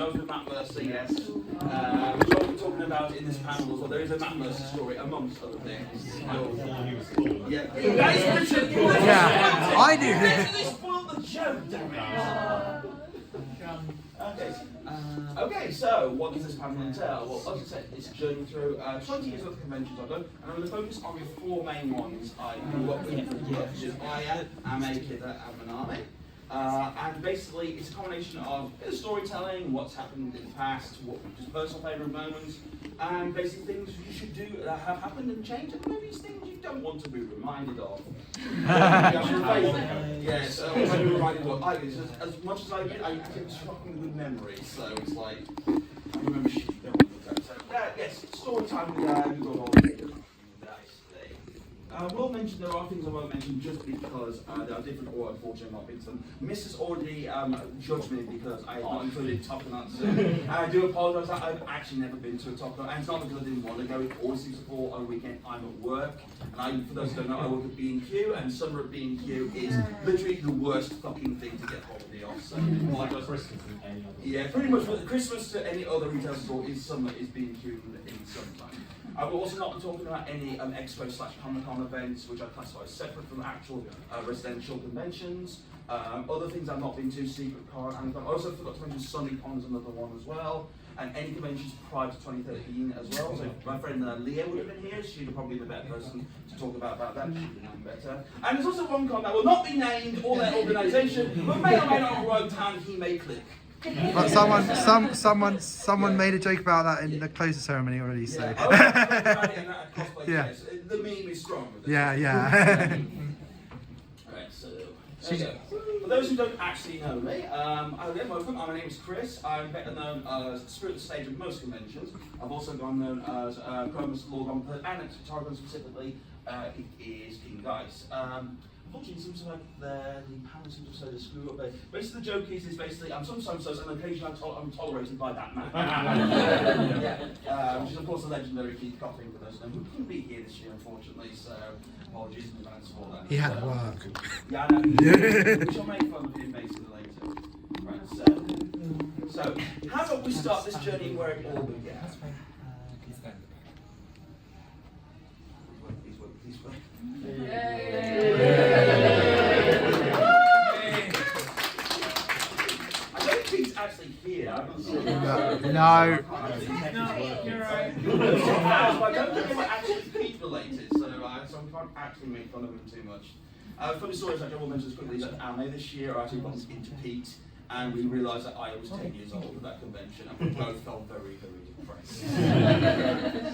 goes with Matt Mercer, yes. Which I'll be talking about in this panel as well. There is a Matt Mercer story, amongst other things. Yeah, yeah, I knew that. They spoiled the joke, damn it. Okay, so what does this panel entail? Well, as I said, it's a journey through 20 years of conventions I've done, and I'm going to focus on the four main ones I grew up with, which is ayacon, amecon, and minamicon. And basically, it's a combination of a bit of storytelling, what's happened in the past, what just personal favourite moments, and basically things you should do that have happened and changed, and maybe it's things you don't want to be reminded of. Yes, I want to be reminded of what as much as I get, I get shocking good memories, so it's like, I remember shit you don't want to do. So, yes, story time with you've got all the I will mention there are things I won't mention just because there are different, or unfortunately not been some. Mrs. already judged me because I have not included Top Gun. And I do apologise, I've actually never been to a Top Gun, and it's not because I didn't want to go, it always seems to fall on a weekend. I'm at work, and for those who don't know, I work at B&Q, and summer at B&Q is literally the worst fucking thing to get holiday off. So, like Christmas and any other. Yeah, pretty much Christmas to any other retail store is summer, is B&Q in summertime. I will also not be talking about any expo/Comic-Con events, which I classify as separate from actual residential conventions. Other things I've not been to, Secret Con, and I also forgot to mention SunnyCon is another one as well, and any conventions prior to 2013 as well. So my friend Leah would have been here, she'd have probably been a better person to talk about that, she'd have known better. And there's also one con that will not be named or their organisation, but may or may not have worked and he may click. But someone made a joke about that in the closing ceremony already. So yeah, the meme is strong. Yeah. Alright, so there you go. For those who don't actually know me, welcome. My name is Chris. I'm better known as Spirit of the Stage at most conventions. I've also gone known as Chromus Lord on and at hotarucon specifically, it is King Dice. Unfortunately, it seems like the panel seems to sort of screw up there. Basically, the joke is basically I'm sometimes and occasionally I'm tolerated by that man. Which is of course a legendary Keith Coffin for those who couldn't be here this year, unfortunately. So apologies in advance for that. He had work. Yeah, I know. We shall make fun of him basically later. Right. So how about we start this journey where it all began? Please work. I don't think he's actually here. I'm not sure. No. You're right. I don't think they were actually Pete related, so I can't actually make fun of him too much. Funny story, I will mention this quickly, that Ame this year actually bumped into Pete, and we realised that I was 10 years old at that convention, and we both felt very, very depressed.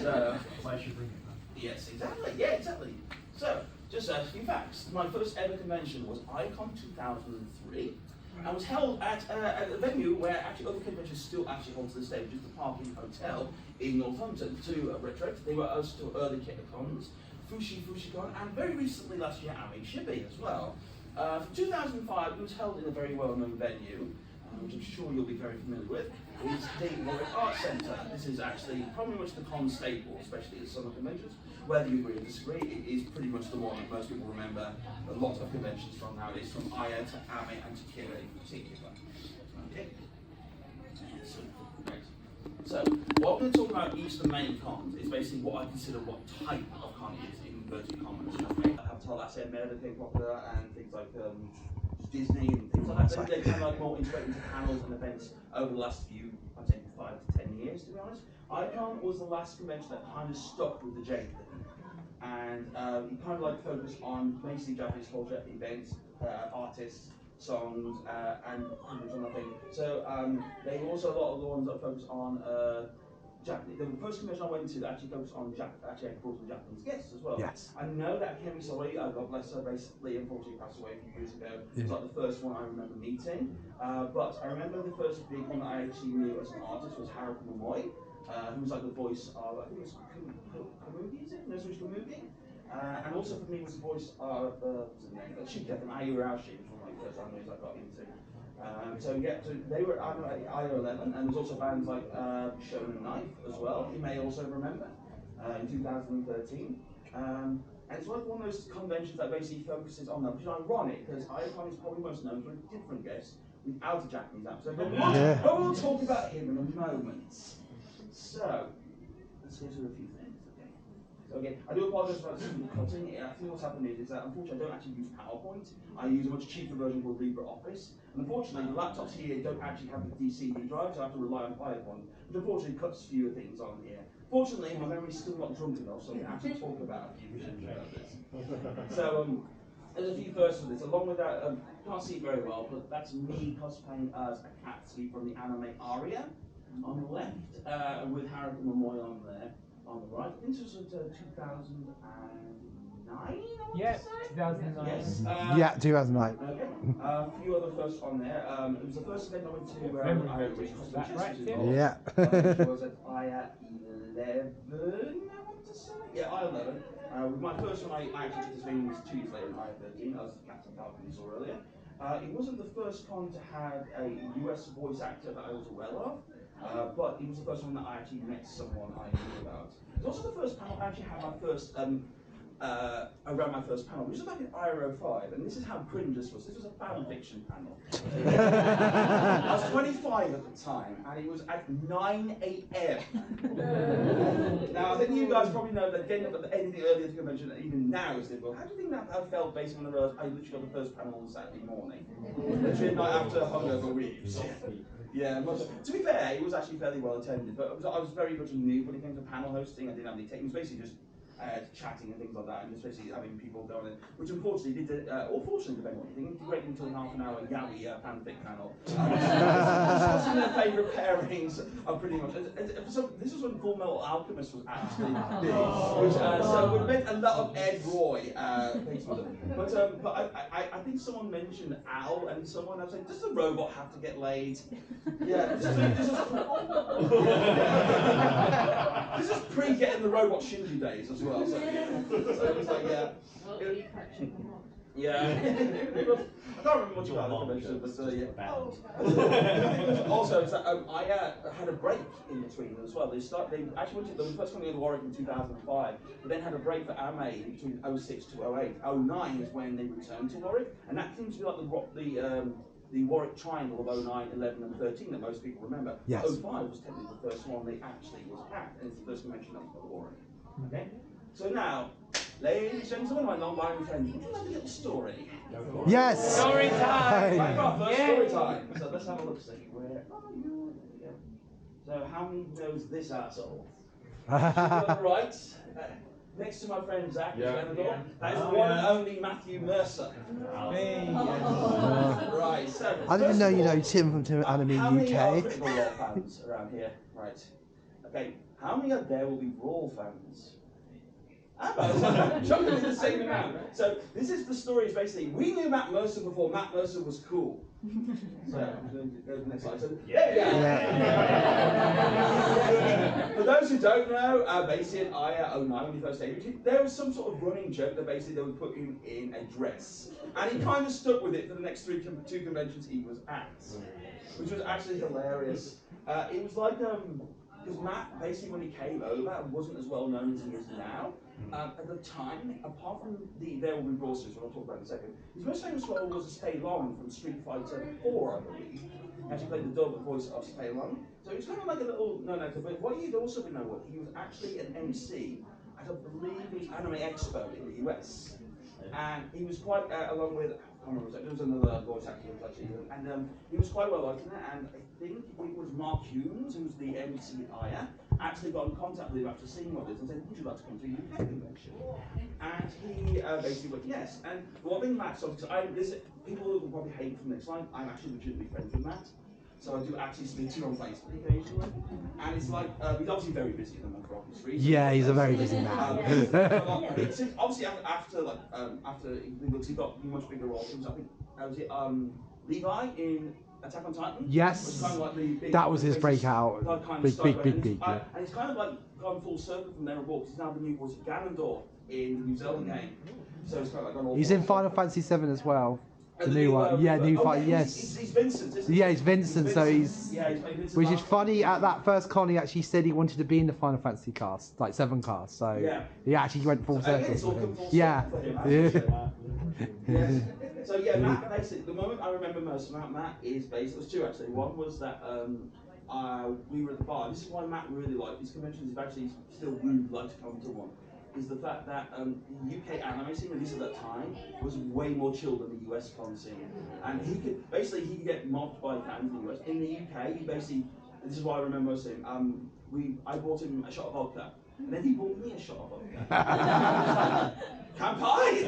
So, I should bring it back. Yes, exactly. Yeah, exactly. So, just a few facts. My first ever convention was ayacon 2003, and was held at a venue where actually other conventions still actually hold to this day, which is the Parking Hotel in Northampton. To retrospect, they were also early kitacons, Fushicon, and very recently last year, Ame as well. For 2005, it was held in a very well-known venue, which I'm sure you'll be very familiar with. It's the Warwick Art Centre. This is actually probably much the con staple, especially at summer conventions. Whether you agree or disagree, it is pretty much the one that most people remember a lot of conventions from nowadays, from Aya to Ame and to Kira in particular. Okay. So, what we're going to talk about each of the main cons is basically what I consider what type of con is in inverted commas. Avatar, that's America became popular, and things like Disney and things like that. They kind of like more integrated into panels and events over the last few, I'd say 5 to 10 years, to be honest. ayacon was the last convention that kind of stuck with the J thing. And it kind of like focused on basically Japanese culture, events, artists, songs, and hundreds of other things. So they also a lot of the ones that focus on Japanese. The first convention I went to that actually focused on actually brought some Japanese guests as well. Yes. I know that Kemi Sori, God bless her, basically unfortunately passed away a few years ago. It was like the first one I remember meeting. But I remember the first big one that I actually knew as an artist was Haruka Momoi, who was like the voice of, I think it was Kamugi, is it? No, Switch Kamugi. And also for me was the voice of, what's his name? Shika from Ayurashi, which was one of the first animes I got into. So they were at IO11, and there's also bands like Shonen Knife as well, you may also remember, in 2013. And it's one of those conventions that basically focuses on that, which is ironic, because ayacon is probably most known for a different guest, without a Japanese accent. Yeah. But we'll talk about him in a moment. So, let's go through a few things. So again, I do apologise about the cutting. I think what's happened is that unfortunately I don't actually use PowerPoint. I use a much cheaper version called LibreOffice. And unfortunately the laptops here don't actually have the DCD drive, so I have to rely on iPhone, which unfortunately cuts fewer things on here. Fortunately, my memory's still not drunk enough, so I can actually talk about a few things about this. So there's a few firsts for this. Along with that, you can't see it very well, but that's me cosplaying as a cat sleep from the anime Aria on the left, with Haruka Momoy on there. On the right, I think this was 2009, I want Yeah, to say? 2009. Yes. Yeah, 2009. Okay. A few other firsts on there. It was the first event I went to where I was that right, which Tim? Yeah. which was at IA 11, I want to say. Yeah, IA 11. With my first one, I actually took this thing was 2 years later in IA 13. I was Captain Falcon you saw earlier. It wasn't the first con to have a US voice actor that I was aware of. But it was the first one that I actually met someone I knew about. It was also the first panel I actually had my first, around my first panel, which was back in IRO 5, and this is how cringe this was. This was a fan fiction panel. I was 25 at the time, and it was at 9 AM. Now, I think you guys probably know that getting up at anything earlier to convention, even now, is difficult. How do you think that felt based on the realised I literally got the first panel on Saturday morning? Literally night after hungover weeks. Yeah, to be fair, it was actually fairly well attended, but I was very much new when it came to panel hosting. I didn't have any tech. It was basically just chatting and things like that, and just basically having people going in, which unfortunately did, or fortunately, depending on what you think, integrated into a half an hour Yaoi fanfic panel. This wasn't their favourite pairings of pretty much. So this was when Full Metal Alchemist was actually big, which so we met a lot of Ed Roy. But I think someone mentioned Al, and someone I was like, does the robot have to get laid? Yeah, this is pre getting the robot Shinji days as well. So, yeah. So it was like, yeah. Yeah. I can't remember much about the convention, but yeah. Also, is that I had a break in between as well. They actually went to the first coming in Warwick in 2005, but then had a break for AME between 06 to 08. 09 is when they returned to Warwick, and that seems to be like the Warwick triangle of 09, 11, and 13 that most people remember. Yes. 05 was technically the first one they actually was at, and it's the first convention that was at Warwick. Okay? So now, ladies and gentlemen, my non-binary friends, would you like a little story? Yes. Story time! Right, first story time. So let's have a look, see. Where are you? There we go. So how many knows this asshole? On the right, next to my friend Zach, that is the one and only Matthew Mercer. Hey. Right, so I didn't know you know Tim from Anime how many are UK. Critical Role fans around here? Right. Okay, how many of there will be Brawl fans? Chuckling the same amount. So this is the story. Is basically we knew Matt Mercer before Matt Mercer was cool. So I'm going to go to the next slide. So there we go. For those who don't know, basically in IA 09 when he first debuted, there was some sort of running joke that basically they would put him in a dress, and he kind of stuck with it for the next two conventions he was at, which was actually hilarious. It was like because Matt, basically when he came over, wasn't as well known as he is now. At the time, apart from There Will Be Brawl Stars, which I'll talk about in a second, his most famous role was as Stay Long from Street Fighter 4, I believe. He actually played the dub voice of Stay Long. So it's kind of like a little no-no, but what you'd also know what he was actually an MC at, I believe it was Anime Expo in the US. And he was quite, along with, I can't remember, there was another voice actor who was actually, and he was quite well liked in it, and I think it was Mark Humes, who was the MC at IA, actually got in contact with him after seeing what it is and said, would you like to come to the UK convention? And he basically went, yes. And one thing Matt, so because people will probably hate from next line, I'm actually legitimately friends with Matt. So I do actually speak to him on Facebook occasionally. And it's like, he's obviously very busy at the moment for obvious reasons. Yeah, he's a very busy man. Obviously after he got a much bigger role, I think, was it Levi in Attack on Titan? Yes, was kind of like the big, that was his breakout. Big. Yeah. And it's kind of like gone full circle from there and walked. He's now the new voice of Ganondorf in the New Zelda game. So it's kind of like gone all. He's in Final Fantasy VII as well. The new one, yes. He's Vincent, isn't he? Yeah, he's Vincent, so he's Vincent which is funny, at that first con he actually said he wanted to be in the Final Fantasy cast, like 7 cast, so he actually went full circle it's all for him. come full Yeah. circle for him, Yeah. So yeah, Matt, basically, the moment I remember most about Matt is basically, there's two actually. One was that we were at the bar. This is why Matt really liked these conventions, if actually he still would like to come to one, is the fact that the UK anime scene, at least at that time, was way more chill than the US con scene. And he could get mobbed by fans in the US. In the UK, he basically, this is why I remember most of him, I bought him a shot of vodka. And then he bought me a shot of vodka. Kampai!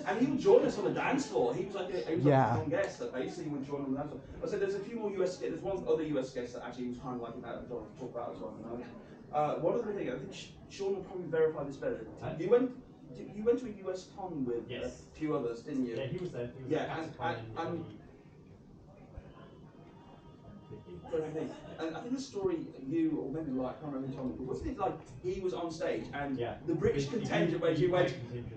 And he would join us on the dance floor. He was like a fun guest that basically would join on the dance floor. I said there's a few more US guests, there's one other US guest that actually was kind of like that, which I'll talk about as well. One other thing, I think Sean will probably verify this better. You went to a US con with a few others, didn't you? Yeah, he was there. And I think the story you, or maybe like, I can't remember who told me, wasn't it like he was on stage and the British contingent where you went,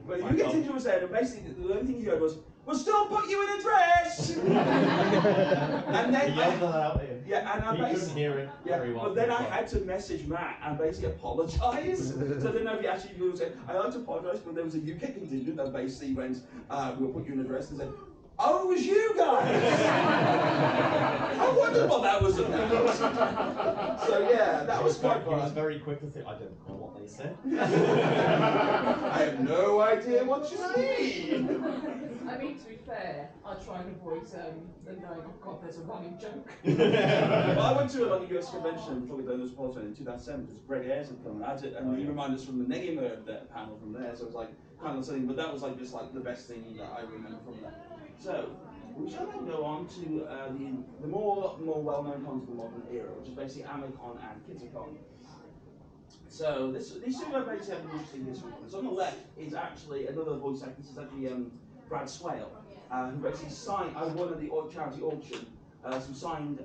well, the UK contingent was there, and basically the only thing you heard was, we'll still put you in a dress! And then he yelled that out here. Yeah, and I couldn't hear it very well. But then I had to message Matt and basically apologise. So I don't know if he actually knew. I like to apologise, but there was a UK contingent that basically went, we'll put you in a dress, and said, oh, it was you guys! I wondered what that was about. So yeah, that was quite fun. He was very quick to say, I don't know what they said. I have no idea what you mean. I mean, to be fair, I try and avoid the knowing, oh God, there's a running joke. Well, I went to a US convention, probably done this in 2007, because Greg Ayres had come and he reminded us from the Negima panel from there, so it was like kind of something, but that was like just like the best thing that I remember from that. So, we shall then go on to the more well-known cons of the modern era, which is basically amecon and kitacon. So these two are basically have an interesting history. So on the left is actually another voice actor. This is actually Brad Swale, who basically signed. I won at the charity auction some signed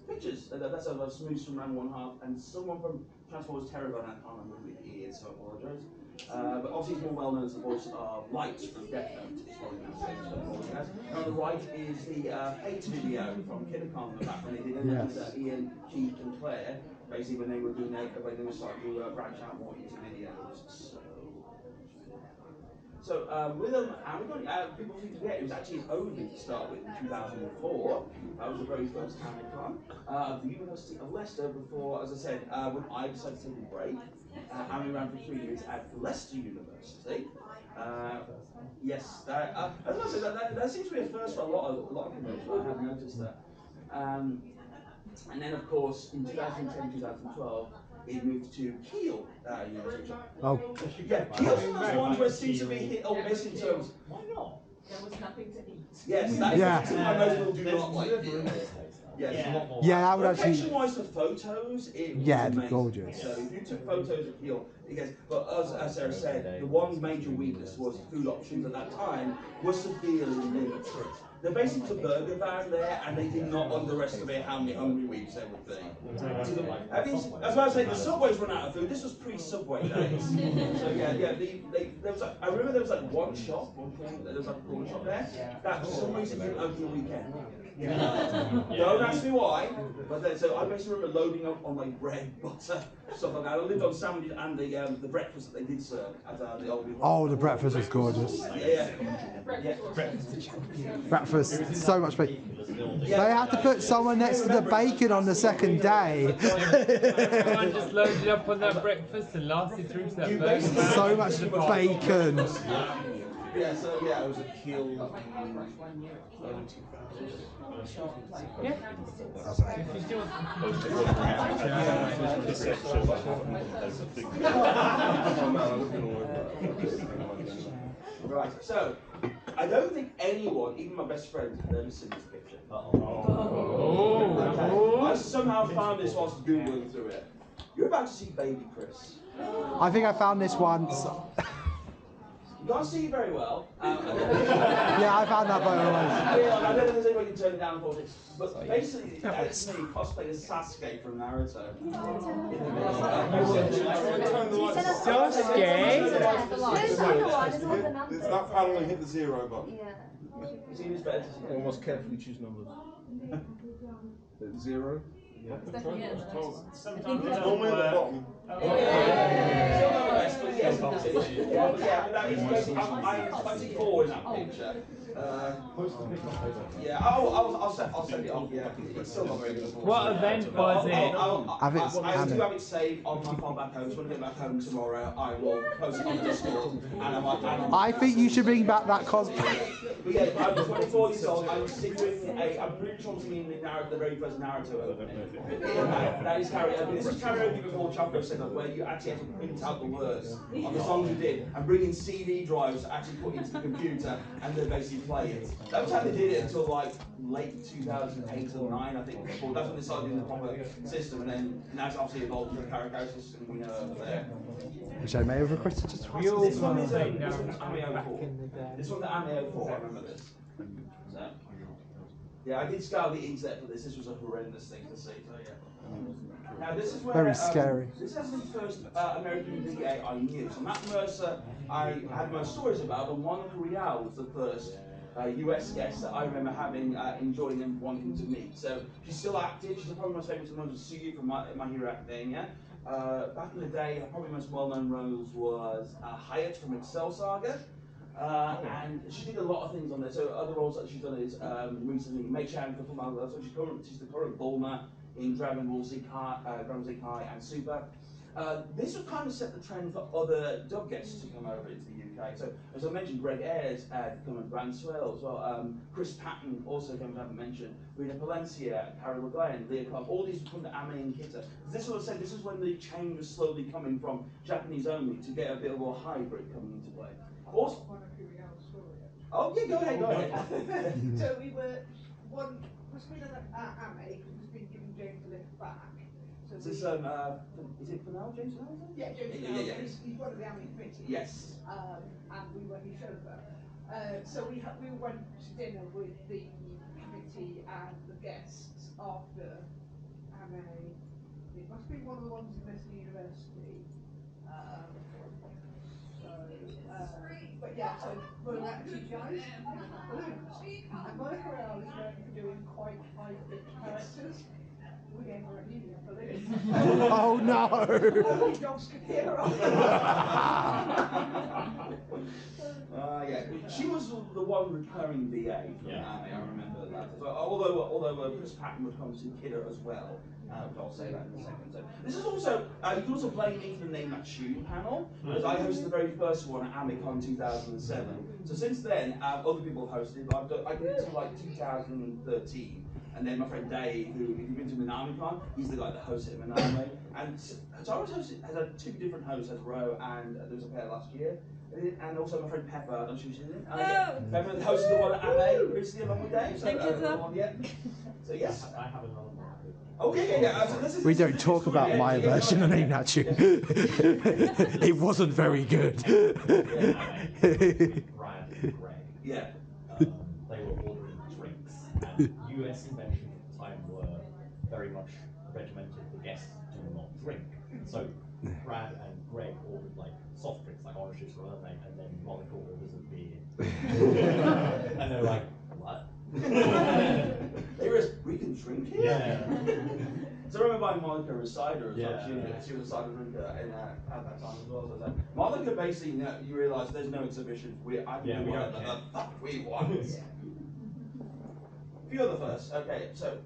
pictures. That's a Smooth from Round 1/2, and someone from Transformers Terrorvan. I can't remember who it is, so I apologise. But obviously he's more well known as the voice of Light from Death Note. And on the right is the Hate video from kitacon, back when they did it with Ian, Keith and Claire, basically when they were doing when they were starting to branch out more into videos. So with amecon, people seem to forget it was actually Ovi to start with in 2004. That was the very first amecon. The University of Leicester before, as I said, when I decided to take a break. Having ran for 3 years at Leicester University. Yes, that seems to be a first for a lot of conventions. I have noticed that. And then, of course, in 2010, 2012, it moved to Kiel University. Oh. Yeah, Kiel's one of those ones where it seems to be hit or miss in terms. Why not? There was nothing to eat. Yes, that is something I most people do not like. Yes. Yeah, that would actually. Location-wise for photos, it was amazing. Gorgeous. So if you took photos of Kiel, but as Sarah said, the one major weakness was food options at that time were severely limited. They basically took a burger van there, and they did not underestimate how many hungry weeks there would be. I mean, as I was saying, the Subway's run out of food. This was pre-Subway days. So yeah. There was I remember there was like one shop, there was like a corner shop there that for some reason didn't open the weekend. Don't ask me why, but then, so I basically remember loading up on like bread, butter, stuff like that. I lived on sandwiches and the breakfast that they did serve at the old. Oh, the breakfast was gorgeous. Yeah. Breakfast, so much bacon. They had to put someone next to the bacon on the second day. Everyone just loaded up on that breakfast and lasted through to that burger. So much bacon. Yeah, so yeah, it was a Kiel. Yeah. Right, so I don't think anyone, even my best friend, had ever seen this picture. I somehow found this whilst Googling through it. You're about to see baby Chris. I think I found this once. You can't see it very well. Yeah, I found that photo once. I don't know if there's any way you can turn it down for this, but basically, it's me cosplaying as Sasuke from Naruto. Sasuke? It's that panel and hit the 0 button. You see this better to see. Almost carefully choose numbers. 0. It's definitely the first one. Sometimes it It's doesn't normally at the work. bottom. Still not the best, but yes, competition. Yeah, but yeah, that is basically, I'm 24 in that picture. Yeah, I'll send it off. Yeah, it's still not very good. What event was it? I do have it saved on my phone back home. So when I get back home tomorrow, I will post it on the Discord. And I think you should bring back that cosplay. But yeah, I'm 24 years old. I'm doing I'm pretty sure I'm singing the very first Naruto opening. That is karaoke. This is karaoke before Choco set up, where you actually have to print out the words on the songs you did and bring in CD drives to actually put into the computer and then basically play it. That was how they did it until like late 2008 or 9, I think. Well, that's when they started doing the proper system, and then now it's obviously evolved into the karaoke system we know over there. Which I may have requested just We all This one want is to take this down one's Ameo 4. This one's the Ameo 4, I remember this. So, yeah, I did scour the internet for this. This was a horrendous thing to see. So yeah. Now this is where Very scary. This is the first American VA I knew. So Matt Mercer, I had most stories about, but Monica Rial was the first US guest that I remember having, enjoying and wanting to meet. So she's still active. She's probably most famous among Sugi from My Hero Academia. Back in the day, her probably most well-known roles was Hyatt from Excel Saga. And she did a lot of things on there. So other roles that she's done is recently Mei Chan for Full Metal. So she's the current Bulma in Dragon Ball Z Kai and Super. This would kind of set the trend for other dub guests to come over into the UK. So as I mentioned, Greg Ayres had come and Brand Swell as well. Chris Patton also came and haven't mentioned. Rita Palencia, Carol LeGlaine, Leah Clark, all these would come to Ame and Kita. This sort of said this is when the change was slowly coming from Japanese only to get a bit of a hybrid coming into play. Also, oh yeah, go ahead. So we were was been at Ame, who's been giving James a lift back. So is this is it for now, James? Yeah, James. Yeah. He's one of the Ame committee. Yes. And we were his chauffeur. So we went to dinner with the committee and the guests after Ame. It must be one of the ones in Leicester University. But yeah, so we're actually guys and Monica Real is known for doing quite high-pitched characters. We gave her a helium balloon. Oh no! Only dogs could hear her. Yeah, she was the one recurring VA from Ame, I remember that. So, although Chris Patton would come to Kidder as well, but I'll say that in a second. So, this is also, you can also blame me for the Name That Tune panel, because I hosted the very first one at amecon 2007. So since then, other people have hosted, but I did it until like 2013. And then my friend Dave, who, if you've been to minamicon, he's the guy that hosts it at Minami. And so I was hosted, has had 2 different hosts, as Ro and there was a pair last year. And also my friend Pepper, I don't know if she's in it. Pepper hosted the one at Ame recently along with Dave. So, Thank you, sir. So yes. I have another one. Oh yeah. So this is, We don't talk about my version of Name That Tune. It wasn't very good. Brad and Greg. Yeah. They were ordering drinks, and US conventions at the time were very much regimented. The guests do not drink. So Brad and Greg ordered like soft drinks, like orange juice or lemonade, and then Monica orders a beer. And they're like, what? We can drink here? Yeah. So I remember buying Monica a cider as well. Yeah. She was a cider drinker at that time as well. So Monica basically, you realise there's no exhibition. I can do whatever the fuck we want. A few other firsts. Okay, so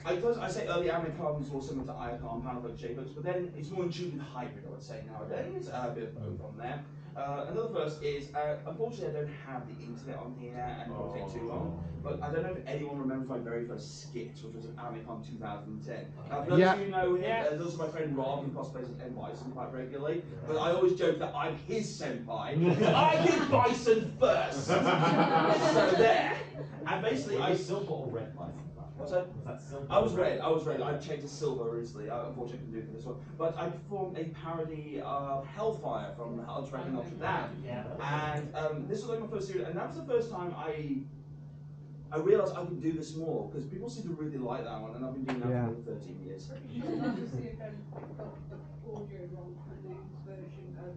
I say early amecons were similar to ayacon, kind of like J-books, but then it's more in tune with hybrid, I would say nowadays. A bit of both on there. Another first is, unfortunately I don't have the internet on here and it won't take too long, but I don't know if anyone remembers my very first skit, which was an Amecon 2010. Now, for those of you who know him, there's also my friend Rob, who cosplays as M. Bison quite regularly, but I always joke that I'm his senpai. I did Bison first! So there. And basically I still got a red license. What's that? Was that silver? I was red. I changed to silver recently. Unfortunately, I couldn't do it for this one. But I performed a parody of Hellfire from the Hell Dragon Notre Dame. And this was like my first series, and that was the first time I realised I could do this more, because people seem to really like that one, and I've been doing that for 13 years. That was the event that got the audio wrong for the version of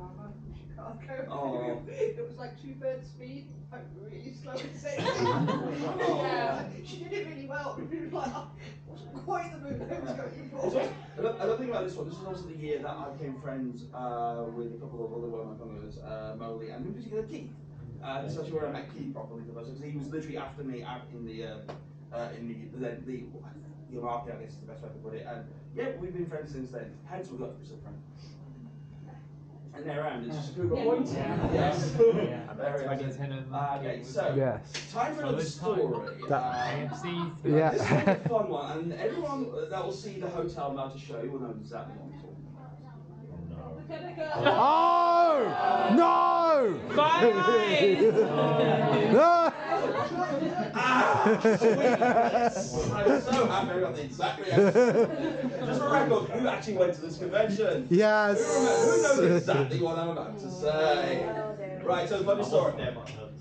Mama, she can't go Oh. through. It was like 2/3 speed, like really slow and safe. Oh. Yeah, she did it really well, but it was like, wasn't quite the move I was going It's for. also, another thing about this one, this was also the year that I became friends with a couple of other well-known comics, Molly, and in particular Keith. This is actually where I met Keith properly, because he was literally after me out in the market, I guess is the best way to put it. And yeah, we've been friends since then. Hence we've got to be still friends. And they're around, it's just a proof point. Yes. Okay, so Yes. time for another story. AFC. Yeah. This is a fun one, and everyone that will see the hotel I'm about to show you will know exactly what I'm talking about. The kitacon. Oh no! No! I'm so happy I got the exact reaction. Just for record, who actually went to this convention? Yes. Who knows exactly what I'm about to say? Right, so funny story.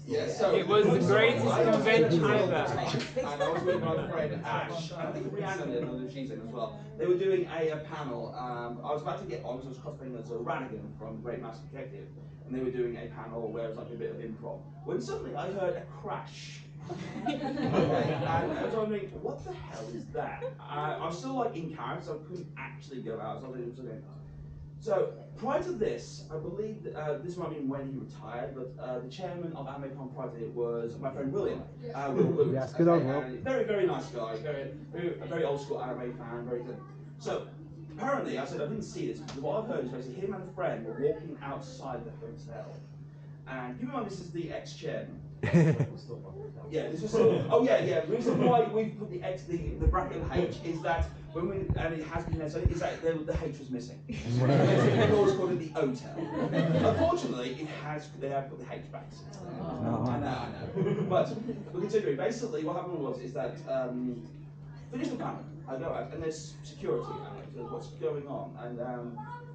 Yes, so It was the greatest convention ever. And I was with my friend Ash, and I think Rhiannon did, and she's in as well. They were doing a panel. I was about to get on because I was cosplaying as a Ranigan from Great Master Detective, and they were doing a panel where it was like a bit of improv. When suddenly I heard a crash. Okay, and I was wondering, what the hell is that? I was still like in character, so I couldn't actually go out. So prior to this, I believe this might be when he retired, but the chairman of amecon prior to it was my friend William. Will Booth. Yes, good on Will. Very, very nice guy. Very old school anime fan. Very good. So apparently, I said I didn't see this, but what I've heard is basically him and a friend were walking outside the hotel, and keep in mind this is the ex-chairman. Yeah, this was oh yeah. The reason why we put the X, the bracket of H is that when we, and it has been necessary, is that the H was missing. Basically, always called it the hotel. Unfortunately, they have put the H back. I know. But considering, basically what happened is that finish the panel, I go out and there's security and there's what's going on, and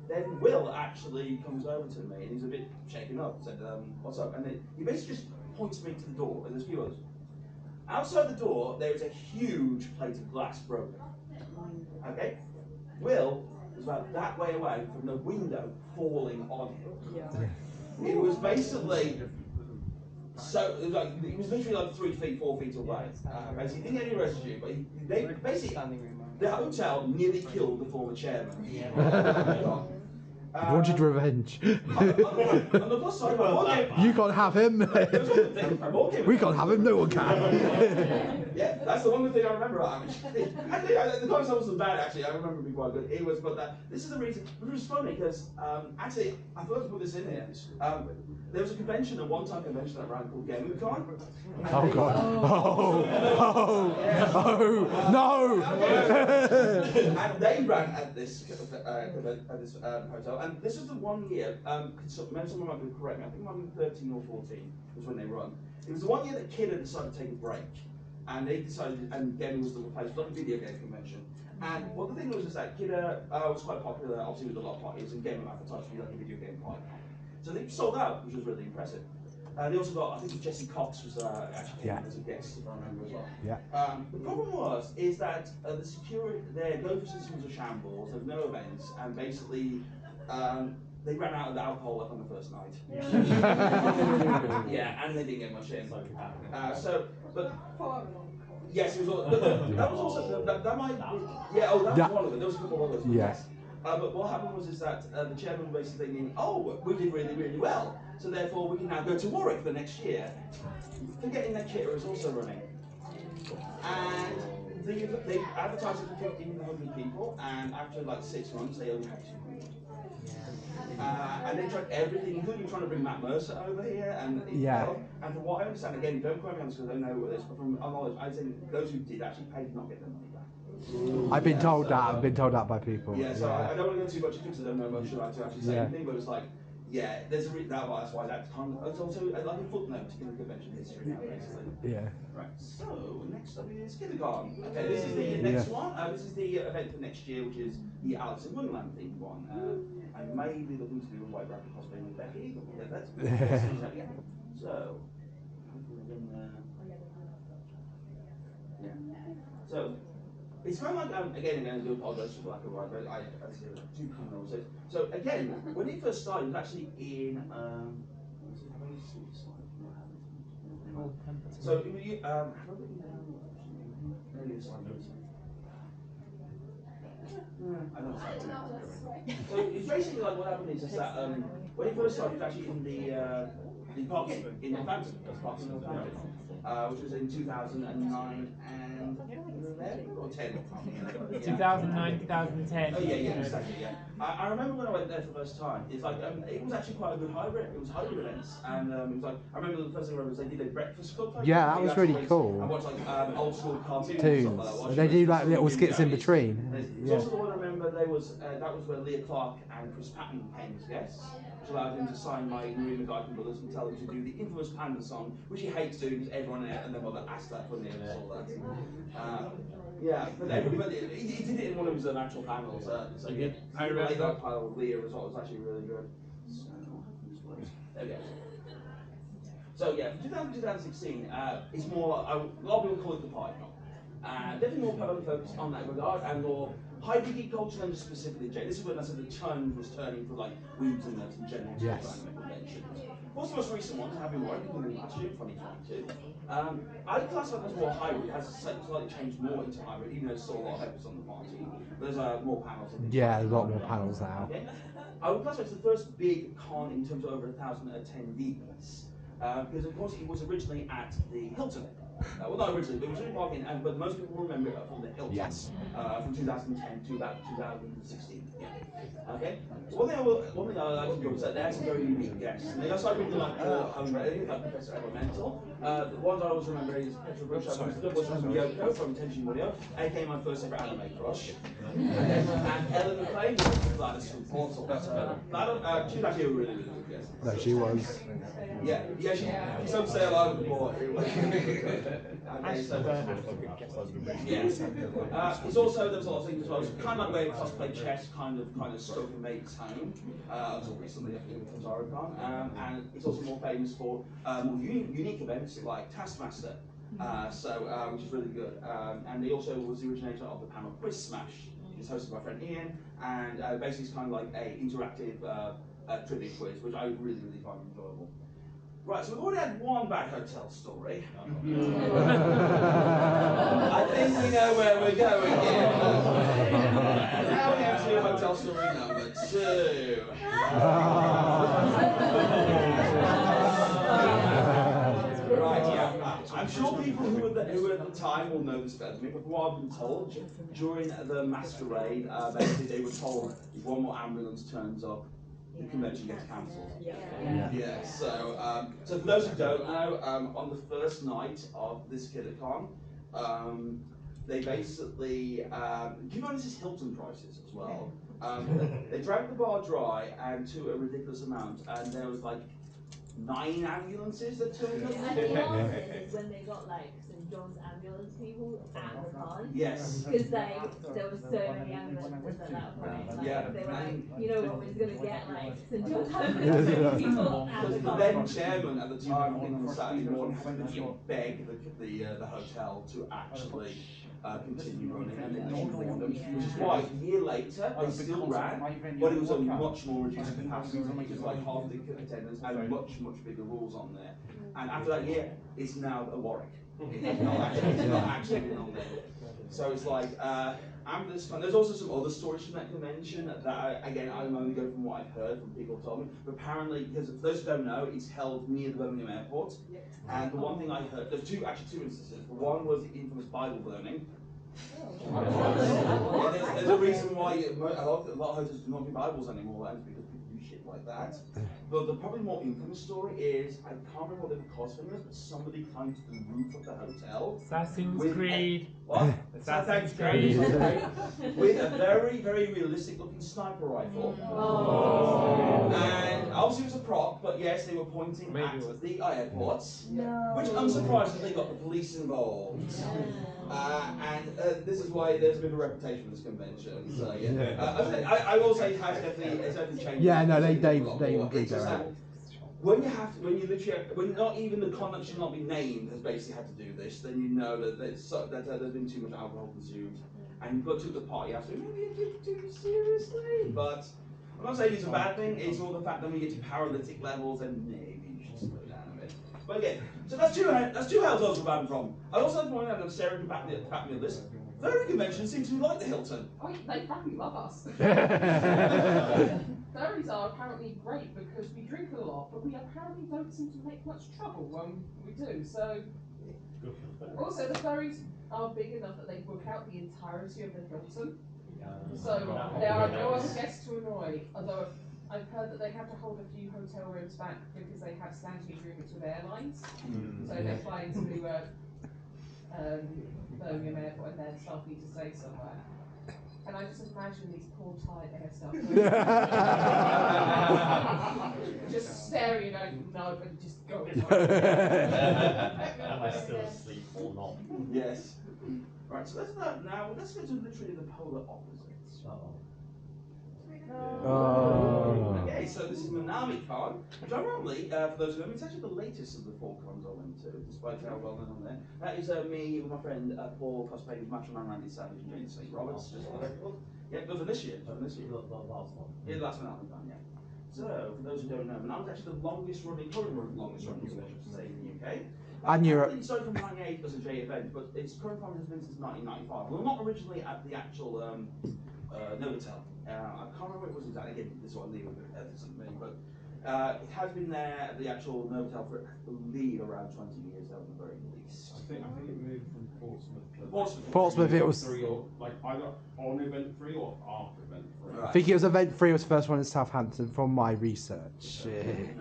then Will actually comes over to me and he's a bit shaken up, said, what's up? And he basically just points me to the door, and there's a few others. Outside the door, there is a huge plate of glass broken. Okay? Will was about that way away from the window falling on him. It was basically so it was literally like 3 feet, 4 feet away. Basically, he didn't get any residue, but they basically the hotel nearly killed the former chairman. Wanted revenge. On the plus side, You can't have him. We can't have him. No one can. Yeah, that's the one good thing I remember. Actually, the comics wasn't bad. Actually, I remember being quite good. It was, but this is the reason. It was funny because actually, I forgot to put this in here. There was a convention, a one-time convention that ran called Animecon. Oh god. Oh no. And they ran at this hotel, and this is the 1 year. Maybe someone might be correct me. I think it might be 13 or 14 was when they run. It was the 1 year that Kidder decided to take a break, and they decided, and gaming was the place, like a video game convention. And what the thing was is that Kidder was quite popular, obviously with a lot of parties, and gaming advertised to be like a video game party. So they sold out, which was really impressive. They also got, I think Jesse Cox was actually came as a guest, if I remember as well. Yeah. The problem is that the security, their go-for systems are shambles, there's no events, and basically they ran out of alcohol like on the first night. Yeah, and they didn't get much in. But yes, it was all, that was also, that might be, yeah, oh, that was one of them. There was a couple of others. Yes. But what happened was that the chairman was basically thinking, oh, we did really, really well, so therefore we can now go to Warwick the next year. Forgetting that Kidder is also running. And they advertised it for 1,500 people, and after like 6 months, they only had 200. And they tried everything, including trying to bring Matt Mercer over here, and and from what I understand, again, don't quote me on this because I don't know this, but from our knowledge, I think those who did actually pay did not get their money back. I've been told that. I've been told that by people. Yeah, so I don't want to go too much into it because I don't know much about to actually say anything, but it's like, yeah, there's a reason that's why that's kind of, it's also like a footnote in the convention history now, basically. Yeah. Right, so next up is kitacon. Okay, this is the next one. This is the event for next year, which is the Alice in Wonderland themed one. I may be looking to do a white rabbit cosplay with Becky, but we'll get that. So, hopefully we're going yeah. So, it's kind of like, again, I do apologize for lack of right, but I do kind of know. So again, when it first started, it was actually in, let's see, how many slides do I have? So, have I written down, maybe a slide notes? I don't know. So it's basically like what happened is that when it first started, it was actually in the parking in Northampton, which was in 2009 and 11 or 10. 2009, 2010. Oh yeah, exactly. Yeah. I remember when I went there for the first time. It's like it was actually quite a good hybrid. It was hybrid events, and it was like I remember the first thing I remember was they did a breakfast club. Yeah, that was really cool. I watched like old school cartoons. They do like little skits in between. There's also the one I remember. There was that was where Leah Clark and Chris Patton came as guests, which allowed him to sign my Marie McGuigan brothers and tell him to do the infamous Panda song, which he hates doing because everyone and their mother asked that for me and all that. Yeah, but he did it in one of his actual panels. So yeah, I remember that panel with Leah as well. It was actually really good. There we go. So yeah, for 2016, it's more. A lot of people call it the party film. Definitely more focused on that regard and more hybrid geek culture than just specifically J. This is when I said the tone was turning for like weebs and nerds in general to anime conventions. Of course, the most recent ones have been more in last year, 2022. I classify it as more hybrid. It has slightly changed more into hybrid, even though it's still a lot of focus on the party. There's more panels. And yeah, a lot more panels now. Okay. I would classify it as the first big con in terms of over 1,000 attendees. Because of course it was originally at the Hilton. Well, not originally, but it was really parking, but most people remember it from the Hilton. Yes. From 2010 to about 2016. Yeah. Okay. One thing I like to do is that they had some very unique guests. And they also started bringing like home ratings, like Professor Elemental. The ones I always remember is Petra Bush, was from Yoko from Tension Audio, aka my first ever anime crush. And Ellen McLean from Gladys from Portal. She was actually a really, really good guest. No, she was. Yeah, she some say a lot of the board. Okay, so yeah. It's also there's a lot of things as well. It's kind of like where cosplay chess kind of struck and made its home until recently, I think, with hotarucon. And it's also more famous for more unique events like Taskmaster. Which is really good. And he also was the originator of the panel Quiz Smash, which is hosted by my friend Ian, and basically it's kind of like a interactive trivia quiz, which I really, really find enjoyable. Right, so we've already had one bad hotel story. I think we know where we're going here. Now we have to hotel story number 2. Right, yeah. I'm sure people who were at the time will know this better than me, but from what I've been told, during the masquerade, basically they were told if one more ambulance turns up, the convention gets cancelled. Yeah. So for those who don't know, on the first night of this kitacon, they basically, do you know this is Hilton prices as well? They drank the bar dry and to a ridiculous amount, and there was like 9 ambulances that turned up. I think what is when they got like St. John's ambulance people at the con. Yes. Because there were so many ambulances at that point. Like, Yeah. they were like, you know what, we're just gonna get like St. John's ambulance people at the The con. then chairman at the time, I think on Saturday morning, had to beg the hotel to actually continue running, and then they warned them, which is why a year later they still ran, but it was a much more reduced capacity, which is like half the attendance and much bigger rules on there. And after that year, it's now a Warwick. It's not actually been on there. So it's like, and there's also some other stories from that convention that again I'm only going from what I've heard from people who told me. But apparently, because for those who don't know, it's held near the Birmingham airport. And the one thing I heard, there's two instances. One was the infamous Bible burning. Yeah, there's a reason why a lot of hotels do not do Bibles anymore, and it's because people do shit like that. But the probably more infamous story is, I can't remember what they were cosplaying as, but somebody climbed to the roof of the hotel. Assassin's Creed. What? Assassin's Creed. With a very, very realistic looking sniper rifle. And obviously it was a prop, but yes, they were pointing at the airports, which unsurprisingly got the police involved. And this is why there's a bit of a reputation for this convention. So yeah, I will say it's definitely changed. Yeah, no, they improved their own. When not even the con that should not be named has basically had to do this, then you know that there's been too much alcohol consumed. and you took the party after, maybe you did too seriously. But I'm not saying it's a bad thing. It's all the fact that when you get to paralytic levels, and maybe you should slow down a bit. But again, so that's two hotels we're banned from. I also have to point out that Sarah can back me on this. Furry conventions seem to be like the Hilton. Oh, they fucking love us. Furries are apparently great because we drink a lot, but we apparently don't seem to make much trouble when we do. So, also the furries are big enough that they book out the entirety of the Hilton. So there are no other guests to annoy. Although I've heard that they have to hold a few hotel rooms back because they have standing agreements with airlines. So they're flying to Birmingham Airport and their staff need to stay somewhere. And I just imagine these poor tired air staff just staring at no, but just go. Am I still asleep or not? Yes. Right, so let's now let's go to literally the polar opposites. Okay, so this is minamicon, which ironically, for those who know, it's actually the latest of the 4 cons I went to, despite how well known on there. That is me with my friend Paul cosplaying with Macho Man Randy Savage and James St. Roberts. Just for the record. Yeah, it was from this year. The last one. Yeah, the last minamicon, yeah. So, for those who don't know, Minamicon is actually the longest running convention, I should say, in the UK. And Europe. It started from 98 as a J event, but its current form has been since 1995. Well, not originally at the actual Novotel. I can't remember what it was exactly. Again, this is what I leave with something, but it has been there at the actual Novotel for, I believe, around 20 years at the very least. I think it moved from Portsmouth to Portsmouth, it was. Three or like either on event 3 or after event 3. Right. I think it was event 3 was the first one in Southampton from my research. Right.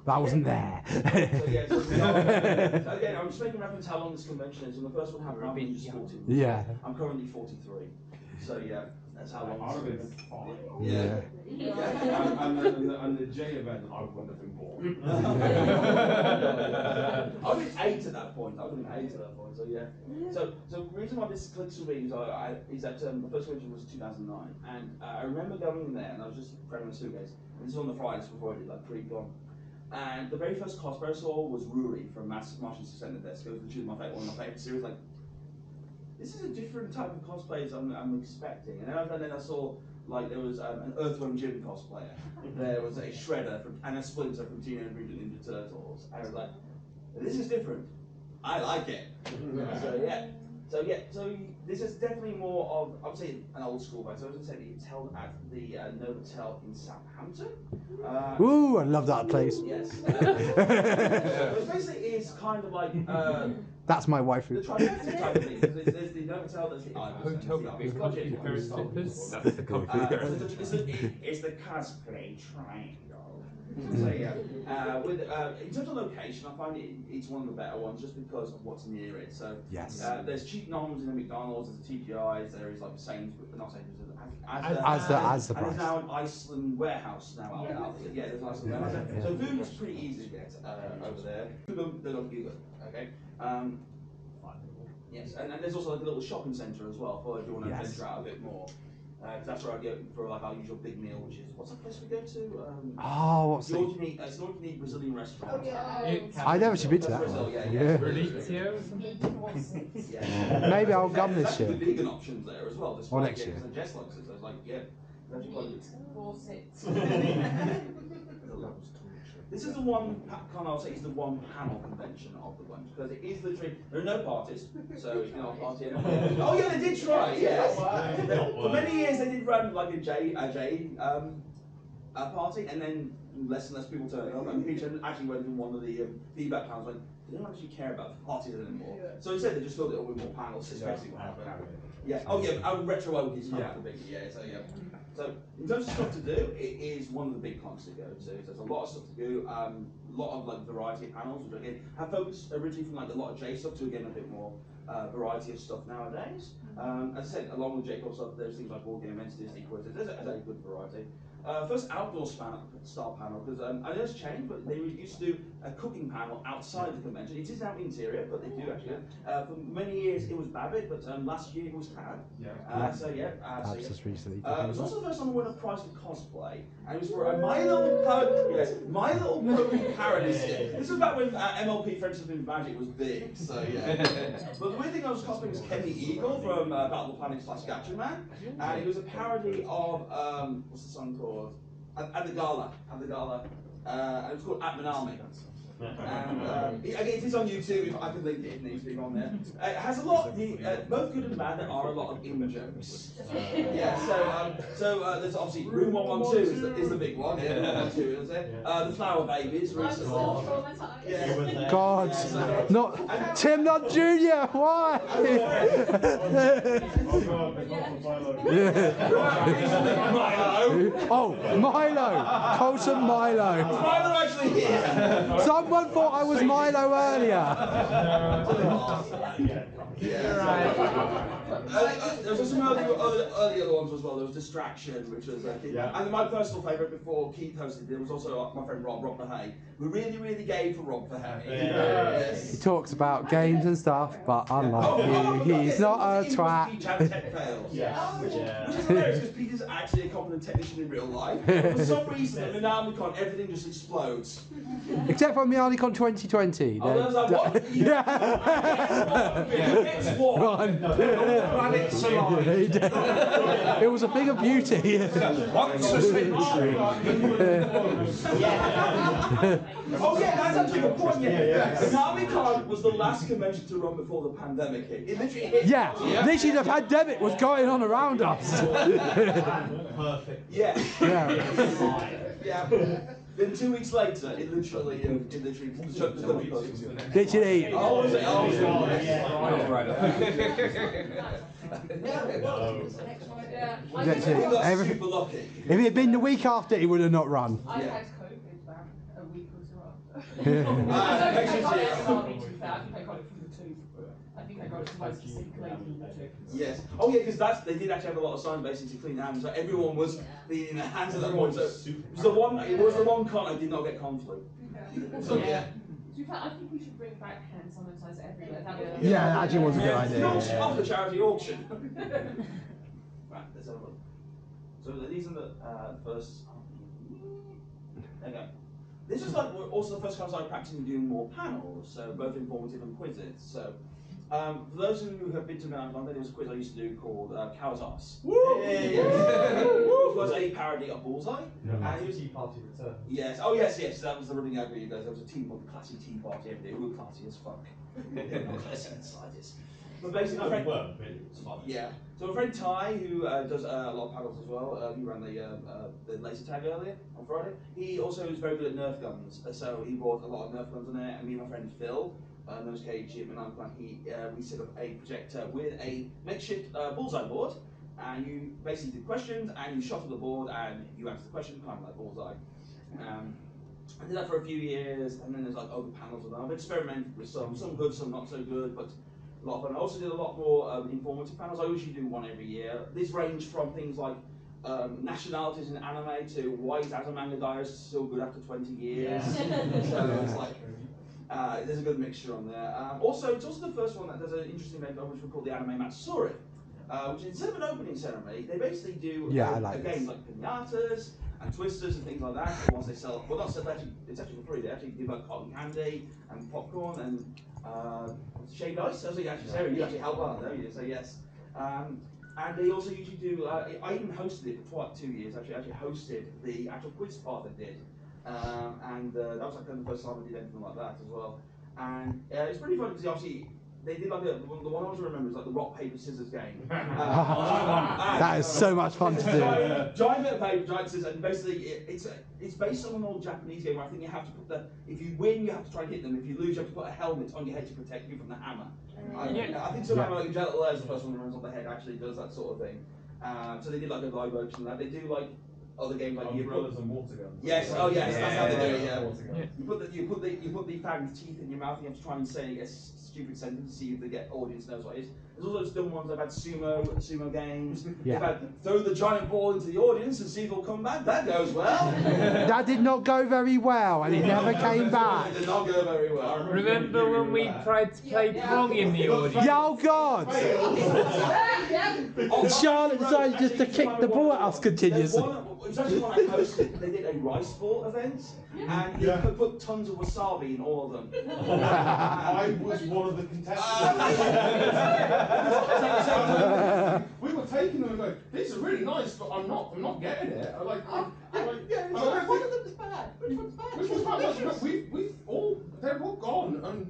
But I wasn't there. So yeah, so again, I'm just making reference to how long this convention is, and the first one happened when I was just 14. Yeah. I'm currently 43. So yeah, that's how long. I'd have been 5. Yeah. And the J event, I wouldn't have been born. I've been 8 at that point. I've been 8 at that point. So yeah. So the reason why this clicks for me is that the first convention was 2009, and I remember going in there, and I was just preparing my suitcase. And this is on the Fridays before I did like pre-con. And the very first cosplay I saw was Ruri from Martian Successor Desk. It was literally one of my favourite series. Like, this is a different type of cosplay as I'm expecting. And then I saw like there was an Earthworm Jim cosplayer. There was a Shredder and a Splinter from Teenage Mutant Ninja Turtles. And I was like, this is different. I like it. So this is definitely more of, I would say, an old school vibe. So as I said, it's held at the Novotel in Southampton. Ooh, I love that place. Yes. It basically is kind of like That's my the waifu. trifecta type of thing. There's the Novotel, there's the Ibis, and Hotel there's with big Budget. pair of slippers. That's the comfy. It's the cosplay triangle. So yeah, in terms of location, I find it's one of the better ones just because of what's near it. So Yes. there's cheap noms in the McDonald's, there's the TPIs, there is like Sainsbury's, but not Sainsbury's, Asda and there's price. now an Iceland warehouse now out there. Yeah, there's an Iceland warehouse. So food is pretty easy to get over there. They don't do good. Okay. Yes, and there's also like a little shopping centre as well for if you want to Yes. venture out a bit more. Because that's where I go for like our usual big meal, which is what's that place we go to? Oh, what's It's it? an all-you-can-eat Brazilian restaurant. Oh, yeah. I never actually been to that Brazil, one. yeah. Relitio or something? Yeah. Maybe I'll There's come this actually year. the vegan options there as well. Or next year. Jess likes it, so it's like, yeah. It's actually quite good. 4 sits. This is the one con I'll say is the one panel convention of the bunch because it is literally there are no parties, so you know party. Oh yeah, they did try. Yes, for many years they did run like a J party, and then less and less people turned up. And Peter actually went in one of the feedback panels went, they don't actually care about the parties anymore. So instead they just filled it up with more panels. It's basically what happened. Yeah. Oh yeah. Retro Oak is kind of the big. Yeah. So yeah. So in terms of stuff to do, it is one of the big cons to go to. There's a lot of stuff to do, a lot of like variety of panels, which again have focused originally from like a lot of J stuff to again a bit more variety of stuff nowadays. As I said, along with J stuff, there's things like board game entities, quizzes. There's a good variety. First outdoor style panel, because I know it's changed, but they used to do a cooking panel outside the convention. It is now interior, but they do actually. For many years it was Babbitt, but last year it was Tab. So yeah. Perhaps just recently. It was also the first time I won a prize for cosplay, and it was for a My Little Pony parody skit. This was back when MLP Friendship in Magic was big, so yeah. But the weird thing I was cosplaying was Kenny Eagle from from Battle of the Planet / Gatchaman Man, and it was a parody of what's the song called? At the Gala. And it was called At Minami. And it is on YouTube. If I can link it, it needs to be on there. It has a lot, both good and bad. There are a lot of in-jokes. Yeah. So there's obviously Room 112 is the big one. Yeah. 112 is it? The Flower Babies. I'm still traumatized. Yeah. God, not Tim, not Junior. Why? Oh, Milo, Colson Milo. Milo actually here. Someone thought I was Milo earlier. There was some earlier ones as well. There was Distraction, which was and my personal favourite before Keith hosted. There was also my friend Rob Verhey, who really gave for Rob Verhey. Yes. He talks about games and stuff, but unlike you, he's not a twat. Which is hilarious because Peter's actually a competent technician in real life. But for some reason, at minamicon, everything just explodes. Except for minamicon 2020. Oh, there's like, what? It's what? It was a thing of beauty. Once a century. Oh yeah, that's actually a good point. Minamicon was the last convention to run before the pandemic hit. It literally hit. Yeah, literally the pandemic was going on around us. Perfect. Yeah. Yeah. Then 2 weeks later, it literally shut the Literally. Oh, was it? Oh, Literally. super lucky. If it had been the week after, he would have not run. I had COVID about a week or two after. I think I got it from my specific lady. Yes. Oh yeah, because they did actually have a lot of signs basically to clean hands. So everyone was cleaning their hands at that point. So it was the one con I did not get conflict. So yeah. To be fair, I think we should bring back hand sanitizer everywhere. Yeah, that actually was a good idea. Off the charity auction. Right, let's have a look. So these are the first. There you go. This is like also the first time I started practicing doing more panels, so both informative and quizzes. So for those who have been to minamicon, there was a quiz I used to do called Cow's Arse. Which was a parody of Bullseye. And it was Tea Party Return. Yes. Oh yes. That was the running gag for you guys. There was a team called the Classy Tea Party every day. We were classy as fuck. Not classy in the slightest. But basically, my friend. Yeah. So my friend Ty, who does a lot of paddles as well, he ran the laser tag earlier on Friday. He also is very good at Nerf guns, so he brought a lot of Nerf guns in there. And me and my friend Phil, known as KG at minamicon, we set up a projector with a makeshift bullseye board. And you basically did questions, and you shot at the board, and you answered the question, kind of like bullseye. I did that for a few years, and then there's like other panels of that. I've experimented with some good, some not so good, but a lot of fun. I also did a lot more informative panels. I usually do one every year. This ranged from things like nationalities in anime to why is Azumanga Daioh still good after 20 years. So it's like there's a good mixture on there. Also, it's also the first one that does an interesting event which we call the Anime Matsuri. Which instead of an opening ceremony, they basically do games like pinatas and twisters and things like that. So once they sell, well, not sell, it's actually for free. They actually give like cotton candy and popcorn and shaved ice. So you actually, Sarah, you actually help out, don't you? So yes. And they also usually do. I even hosted it for 2 years. Actually hosted the actual quiz part they did, and that was like the first time I did anything like that as well. And it's pretty funny because obviously. They did like the one I always remember is like the rock paper scissors game. That is so much fun to do. Giant bit of paper, giant scissors, and basically it's based on an old Japanese game where I think you have to put if you win you have to try and hit them. If you lose you have to put a helmet on your head to protect you from the hammer. I think somehow like Gelato Lair's the first one that runs on the head actually does that sort of thing. So they did like a live version of that. They do like other games like umbrellas and water guns. Yes, oh yes, that's how they do it. Yeah. You put the fang's teeth in your mouth and you have to try and say a stupid sentence to see if the audience knows what it is. There's all those dumb ones. They've had sumo games. They've had throw the giant ball into the audience and see if it'll come back. That goes well. That did not go very well, and it never came back. It did not go very well. Remember when we tried to play Pong in the audience? Yeah, oh God! Charlotte decided just to kick the ball at us continuously. It was actually one I hosted. They did a rice ball event, and you could put tons of wasabi in all of them. I was one of the contestants. We were taking them and going, these are really nice, but I'm not getting it. I'm like, Yeah, it's like, one of them's bad. Which one's bad? which one's bad? They're all gone, and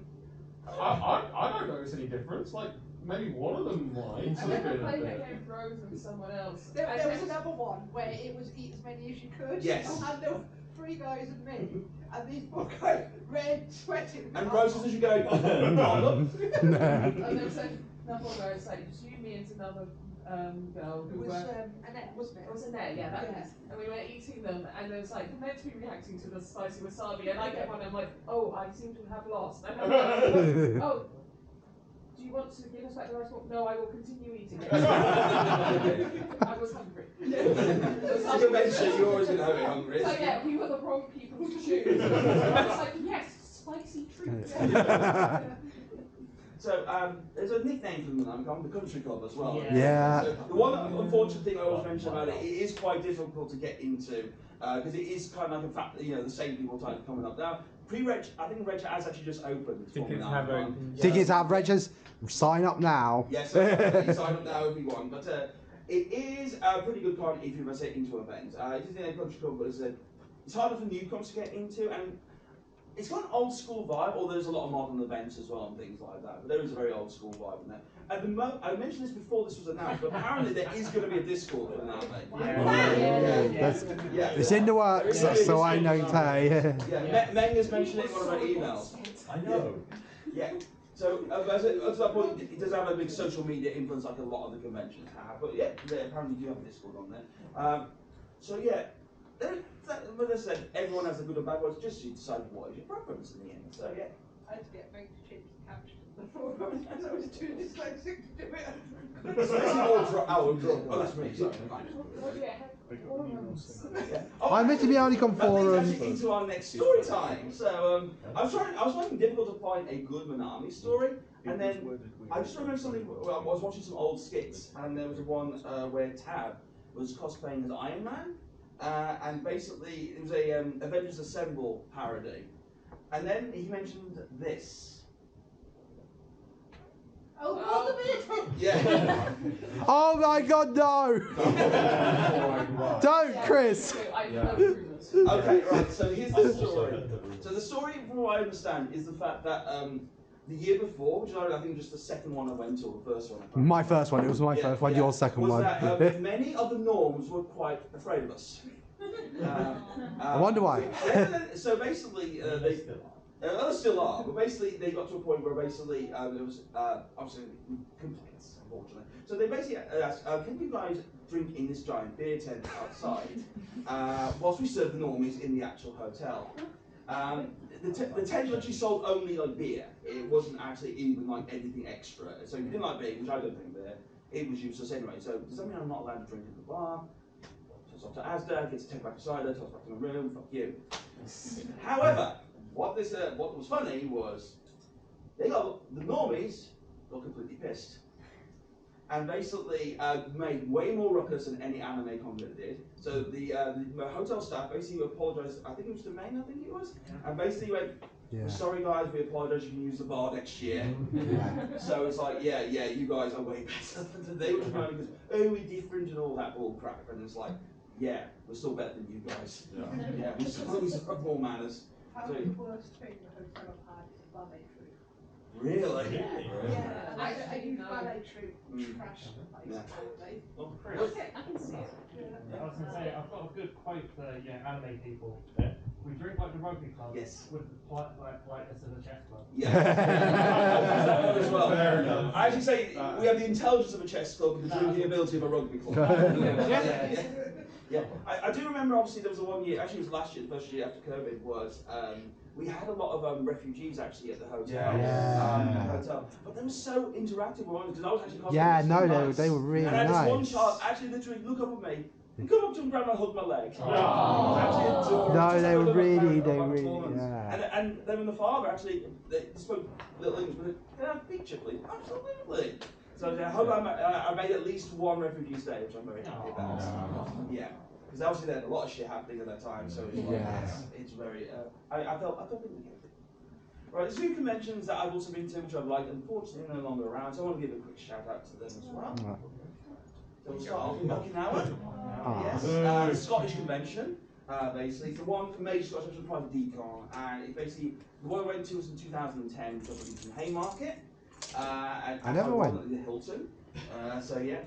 I don't notice any difference. Like maybe one of them might. I never played against Rose and someone else. There was another one where it was eat as many as you could. Yes. And there were 3 guys and me, and these poor guys, red, sweating. And Roses as you go, And there was another guy, it's like, just you, me, and another girl It who was were. Annette, wasn't it? It was Annette, yeah, that Yeah. was. And we were eating them, and it was like, they're meant to be reacting to the spicy wasabi, and I get one, and I'm like, oh, I seem to have lost. And I'm like, oh, do you want to give us back the rice? No, I will continue eating it. I was hungry. as you mentioned, you're always going to be hungry. So yeah, we were the wrong people to choose. I was like, yes, spicy treats. So there's a nickname for the minamicon, the country club as well. Yeah. So the one unfortunate thing I always mention about it, it is quite difficult to get into because it is kind of like a fact, the same people type coming up now. Pre-reg, I think reg has actually just opened. Tickets have opened. Tickets have Regis. Sign up now. Yes, sign up now if you want. But it is a pretty good card if you're into events. It is in a country club, but it's harder for newcomers to get into, and it's got an old school vibe, although there's a lot of modern events as well and things like that. But there is a very old school vibe in there. At the I mentioned this before this was announced, but apparently there is going to be a Discord for now, mate. It's in the works, so I know today. Yeah, Meng has mentioned it in one of our emails. I know. Yeah. So at that point, it does have a big social media influence, like a lot of the conventions have. But yeah, they apparently do have a Discord on there. So yeah, but as I said, everyone has a good and bad. Well, it's just you decide what is your preference in the end. So yeah. I had to get baked chips captured before because I was too dyslexic to do it. Oh, that's me. Sorry. I'm meant to be only on That leads forum. actually into our next story time. So I was finding it difficult to find a good Minami story, and then I just remember something. Well, I was watching some old skits, and there was one where Tab was cosplaying as Iron Man, and basically it was a Avengers Assemble parody, and then he mentioned this. Oh, the minute! Yeah. Oh my God, no! Don't, Chris. Okay, right. So here's the story. So the story, from what I understand, is the fact that the year before, which I think just the second one I went to, or the first one. My first one. It was my first one. Your second was one. That, many of the norms were quite afraid of us. I wonder why. So basically, they still are, but basically they got to a point where basically there was obviously complaints, unfortunately. So they basically asked, can you guys drink in this giant beer tent outside whilst we serve the normies in the actual hotel? The tent actually sold only like beer. It wasn't actually even like anything extra. So if you didn't like beer, which I don't drink beer, it was useless anyway. So does that mean I'm not allowed to drink in the bar? So it's off to Asda, gets to take back a cider, toss back to my room, fuck you. However, what was funny was the normies got completely pissed and basically made way more ruckus than any animecon did. So the hotel staff basically apologised. I think it was to Maine, I think it was, and basically went, "We're sorry guys, we apologise. You can use the bar next year." So it's like, yeah, you guys are way better than they were trying because we're different and all that bull crap, and it's like, yeah, we're still better than you guys. Yeah, we still have more manners. That was the worst thing the hotel I've had is a ballet troupe. Really? Yeah. I use ballet troupe trash the place apparently. Oh, Chris. I can see it. I was going to say, I've got a good quote for anime people. We drink like the rugby club with the politeness of the chess club. Yeah. As well. Fair enough. I actually say we have the intelligence of a chess club and the drinking ability of a rugby club. Yeah. I do remember, obviously, there was a 1 year, actually it was last year, the first year after COVID, was we had a lot of refugees actually at the hotel. Hotel. But they were so interactive with us because I was actually cosplaying they were really and I had this one nice. child actually literally look up at me and come up to him and grab my hug my leg. No, they were really, And then when the father actually, they spoke little English, but can I have a picture please? Absolutely. So I hope I made at least one refugee stay, which I'm very happy about. Yeah. Because obviously there had a lot of shit happening at that time, so it's, like, it's very. I felt vindicated. Right, there's two conventions that I've also been to, which I've liked, unfortunately no longer around, so I want to give a quick shout out to them as well. So we'll start off with Okinawa. Yes, the Scottish convention. Basically, it's the one for major Scottish convention prior to decon, and it basically, the one I went to was in 2010, which was in Haymarket. I never went. In the Hilton. So yeah.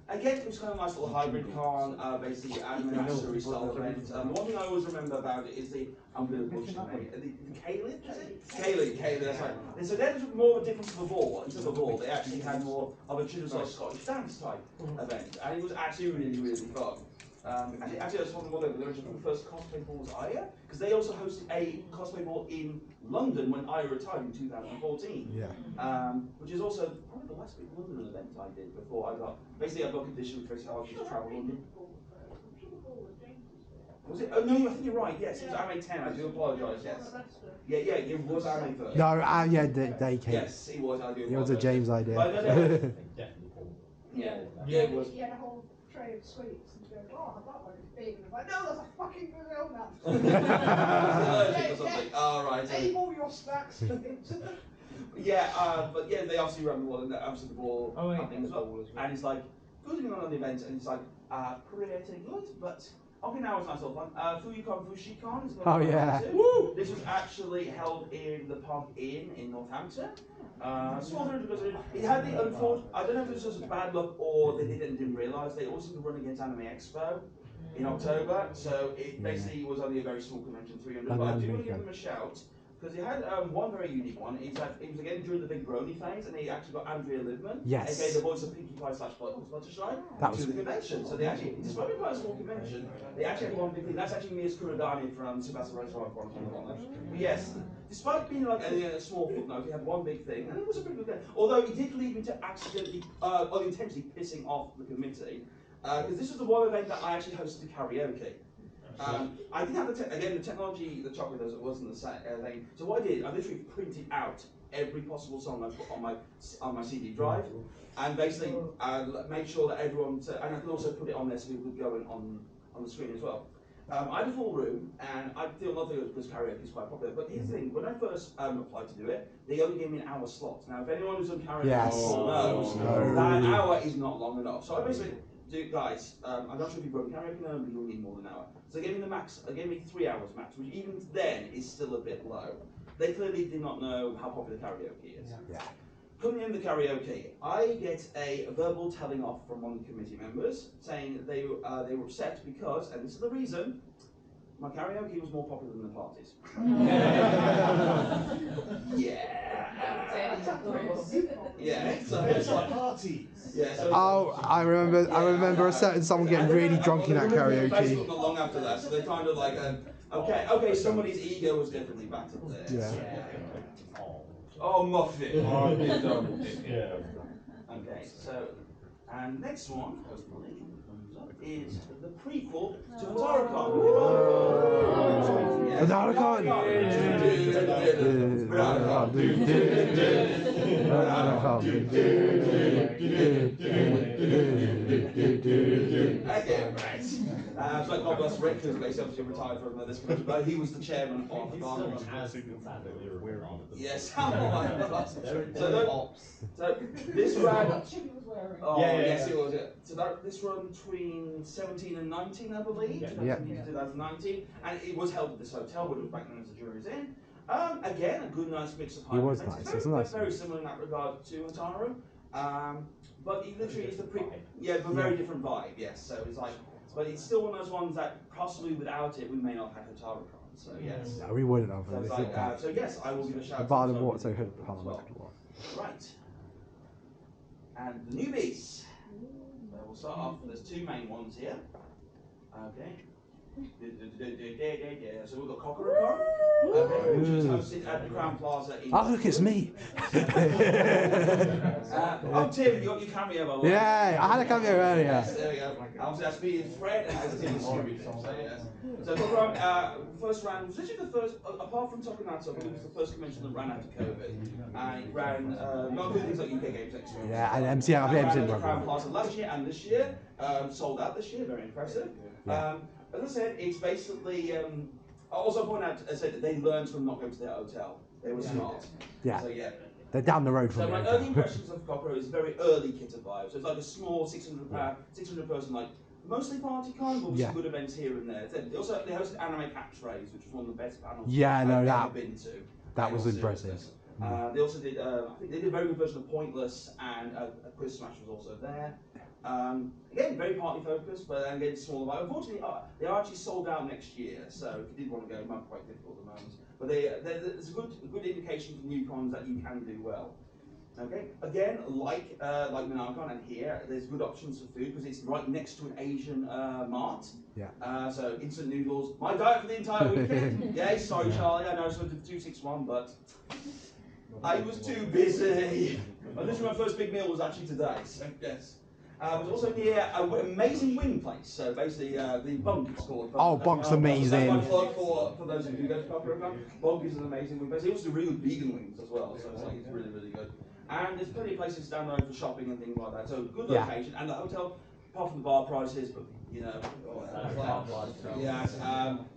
Again, it was kind of a nice little hybrid con, basically anime accessory style event. The one thing I always remember about it is the, I'm going to butcher the name, the Caelid, is it? Caelid, that's right. And so there's more of a difference to the ball. Instead of the ball, they actually had more of a traditional Scottish dance type event. And it was actually really, really fun. Actually, I just want to wonder, the first cosplay ball was Aya, because they also hosted a cosplay ball in London when Aya retired in 2014. Yeah. Which is also probably the last big London event I did before I got, basically I got conditioned for how I could travel London. Was it? Oh no, I think you're right, yes, it was Ame 10, I do apologise, yes. Yeah, it was Ame first. No, yeah, they came. Yes, it was, I do apologise. It was a James idea. But no, Definitely called. yeah, Yeah, it was. he had a whole tray of sweets and he goes, oh, that one is big. And I'm like, no, that's a fucking Brazil nut. Allergic or something. Oh, right. Aim all your snacks. Yeah, but yeah, they obviously run the ball and obviously the ball thing as well. And it's like, good on the event, and it's like, pretty good, but Okinawa's nice little fun. Fushicon is Oh, yeah. Woo! This was actually held in the Pub Inn in Northampton. Smaller because it had the unfortunate, I don't know if it was just bad luck or they didn't realise, they also run against Anime Expo in October, so it basically was only a very small convention, 300, but I do want to give them a shout, because it had one very unique one. It's like, it was again during the Big Brony phase, and they actually got Andrea Livman, Yes. aka the voice of Pinkie Pie / Fluttershy, That was to the convention. So they actually, despite being quite a small convention, they actually had one big thing. That's actually Mia's Kurodani from Tsubasa Reservoir But yes, despite being like a small footnote, it had one big thing, and it was a pretty good thing. Although it did lead me to accidentally, unintentionally pissing off the committee, because this was the one event that I actually hosted karaoke. I didn't have the technology, the chocolate wasn't the same thing. So what I did, I literally printed out every possible song I put on my CD drive, and basically made sure that everyone, and I could also put it on there so people could go in on the screen as well. I had a full room, and I feel not because karaoke is quite popular. But here's the thing: when I first applied to do it, they only gave me an hour slot. Now, if anyone who's done karaoke before knows, that hour is not long enough. So I basically. Guys, I'm not sure if you've run karaoke now, but you'll need more than an hour. So they gave me the max, they gave me 3 hours max, which even then is still a bit low. They clearly did not know how popular karaoke is. Yeah. Coming in the karaoke, I get a verbal telling off from one of the committee members saying they were upset because, and this is the reason, my karaoke was more popular than the parties. Yeah, so it's like parties. Yeah, so I remember a certain someone getting really drunk in that karaoke. Facebook not long after that, so they kind of like, okay, somebody's ego was definitely battered there. Yeah. Oh, Muffin. Yeah. Okay, so, and next one, hopefully, is the prequel to hotarucon. Hotarucon! Okay, right. It's like God bless Rick, who's basically obviously retired from this committee, but he was the chairman of the Barnum. Yes, so this ran. Oh, yes, it was. So this run between 17 and 19, I believe. Yeah. 2019, and it was held at this hotel, which was back then as the jury's in. Again, a good, nice mix of hybrid. It was nice. It's nice. Very similar in that regard to Hotaru, but it literally is the but very different vibe. Yes, so it's like, but it's still one of those ones that possibly without it we may not have Hotarucon. So yes. No, we wouldn't have. So yes, I will give a shout. Bar than what? So Right. And the newbies. So we'll start off. There's two main ones here. Okay. So we've got Kokorokon, which is hosted at the Crown Plaza in. Oh, look, it's me. Oh, Tim, you got your cameo, by the way. Yeah, I had a cameo earlier. Yes, there we go. Obviously, that's me and Fred, and as Tim and Scooby. So yes. So Kokorokon, first round was literally the first, apart from Tokunato, it was the first convention that ran out of COVID, and it ran not good things like UK Games Expo. Yeah, and MCM, I've ran at the Crown Plaza last year and this year, sold out this year, very impressive. As I said, it's basically I'll also point out, I said that they learned from not going to their hotel. They were smart. Yeah. So yeah. They're down the road from So me. my early impressions of Cockro is very early Kita vibe. So it's like a small 600 person, like mostly party con, but with some good events here and there. They hosted anime catchphrase, which was one of the best panels I've ever been to. That was impressive. They also did, I think they did a very good version of Pointless, and a Quiz Smash was also there. Again, very party focused, but again, smaller. Unfortunately, they are actually sold out next year, so if you did want to go, it might be quite difficult at the moment. But there's a good indication from new cons that you can do well. Okay, again, like minamicon and here, there's good options for food because it's right next to an Asian mart. Yeah. So instant noodles, my diet for the entire weekend. Yeah, sorry Charlie, I know it's for the 261, but I was too busy. Literally my first big meal was actually today, so yes. It was also near an amazing wing place. So basically, the Bunk it's called. Oh, Bunk's amazing. That's my plug for those who do go to hotarucon. Bunk is an amazing wing place. They also do really good vegan wings as well, so it's like it's really, really good. And there's plenty of places down the road for shopping and things like that. So good location, and the hotel, apart from the bar prices, but you know, yes,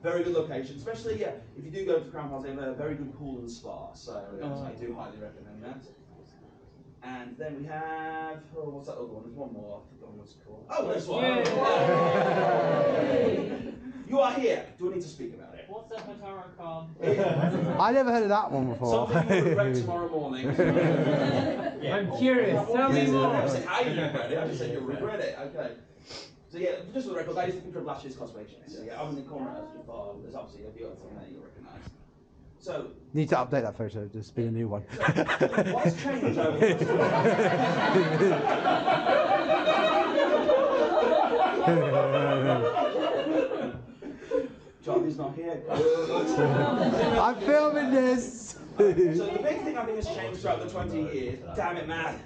very good location. Especially if you do go to Crown Plaza, they have a very good pool and spa. So I do highly recommend that. And then we have, what's that other one? There's one more. I forgot what it's called. Oh, this one. You are here. Do I need to speak about it? What's a hotarucon? I never heard of that one before. Something you'll regret tomorrow morning. I'm curious. Tell me more. I never said how you regret it. I just said you'll regret it. Okay. So yeah, just for the record, that is the picture of last year's cosplay chest. So yeah, I'm in the corner as your farm. There's obviously a few other things that you'll recognise. So need to update that photo. There's been a new one. What's changed over the Charlie's not here. I'm filming this. So the big thing I think has changed throughout the 20 years. Damn it, man.